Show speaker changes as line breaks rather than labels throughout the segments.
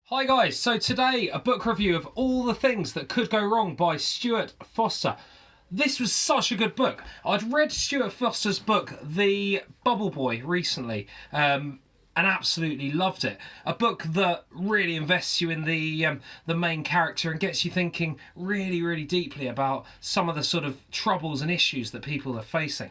Hi guys, so today a book review of All the Things That Could Go Wrong by Stewart Foster. This was such a good book. I'd read Stewart Foster's book, The Bubble Boy, recently, and absolutely loved it. A book that really invests you in the main character and gets you thinking really deeply about some of the sort of troubles and issues that people are facing.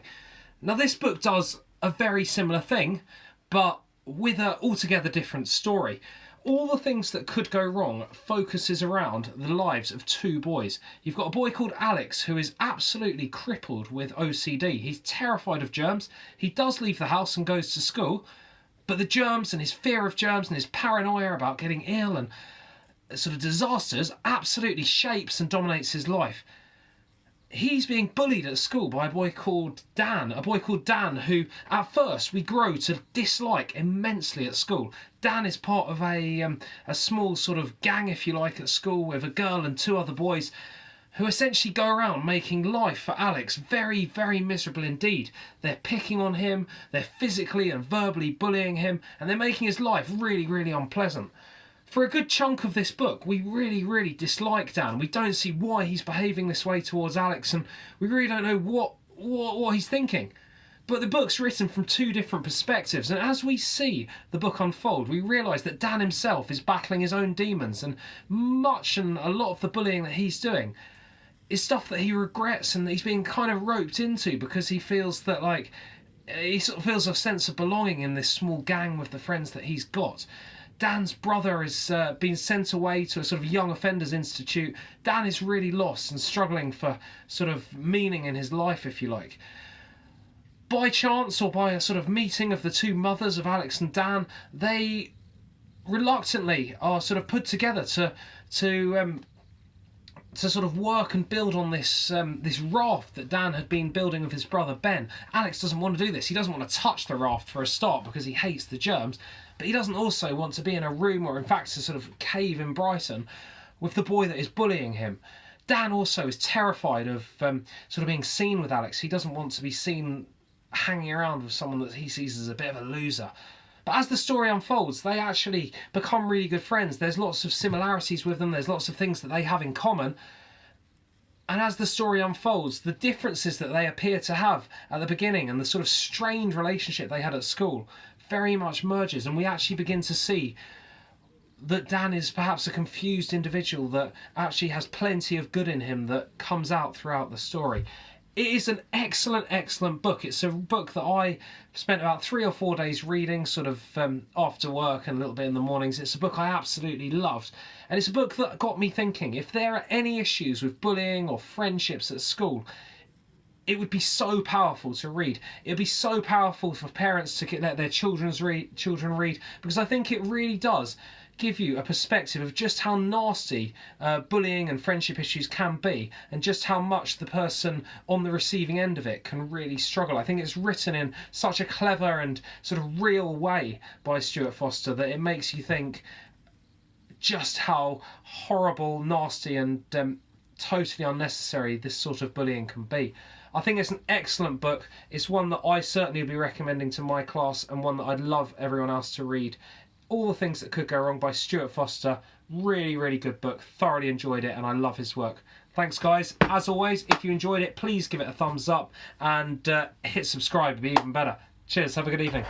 Now this book does a very similar thing, but with an altogether different story. All the Things That Could Go Wrong focuses around the lives of two boys. You've got a boy called Alex who is absolutely crippled with OCD. He's terrified of germs. He does leave the house and goes to school, but the germs and his fear of germs and his paranoia about getting ill and sort of disasters absolutely shapes and dominates his life. He's being bullied at school by a boy called Dan who at first we grow to dislike immensely at school. Dan is part of a small sort of gang, if you like, at school with a girl and two other boys who essentially go around making life for Alex very miserable indeed. They're picking on him, they're physically and verbally bullying him, and they're making his life really unpleasant. For a good chunk of this book, we really dislike Dan. We don't see why he's behaving this way towards Alex, and we really don't know what he's thinking. But the book's written from two different perspectives, and as we see the book unfold, we realise that Dan himself is battling his own demons, and a lot of the bullying that he's doing is stuff that he regrets and that he's being kind of roped into because he feels that, he sort of feels a sense of belonging in this small gang with the friends that he's got. Dan's brother has been sent away to a sort of young offenders institute. Dan is really lost and struggling for sort of meaning in his life, if you like. By chance, or by a sort of meeting of the two mothers of Alex and Dan, they reluctantly are sort of put together to sort of work and build on this raft that Dan had been building with his brother Ben. Alex doesn't want to do this. He doesn't want to touch the raft for a start because he hates the germs, but he doesn't also want to be in a room or in fact a sort of cave in Brighton with the boy that is bullying him. Dan also is terrified of sort of being seen with Alex. He doesn't want to be seen hanging around with someone that he sees as a bit of a loser. But as the story unfolds, they actually become really good friends. There's lots of similarities with them. There's lots of things that they have in common. And as the story unfolds, the differences that they appear to have at the beginning and the sort of strained relationship they had at school very much merges. And we actually begin to see that Dan is perhaps a confused individual that actually has plenty of good in him that comes out throughout the story. It is an excellent book. It's a book that I spent about 3 or 4 days reading, sort of after work and a little bit in the mornings. It's a book I absolutely loved. And it's a book that got me thinking, if there are any issues with bullying or friendships at school, it would be so powerful to read. It would be so powerful for parents to let their children read, because I think it really does give you a perspective of just how nasty bullying and friendship issues can be, and just how much the person on the receiving end of it can really struggle. I think it's written in such a clever and sort of real way by Stewart Foster that it makes you think just how horrible, nasty and totally unnecessary this sort of bullying can be. I think it's an excellent book. It's one that I certainly would be recommending to my class and one that I'd love everyone else to read. All the Things That Could Go Wrong by Stewart Foster. Really good book. Thoroughly enjoyed it and I love his work. Thanks guys. As always, if you enjoyed it, please give it a thumbs up and hit subscribe. It'd be even better. Cheers. Have a good evening.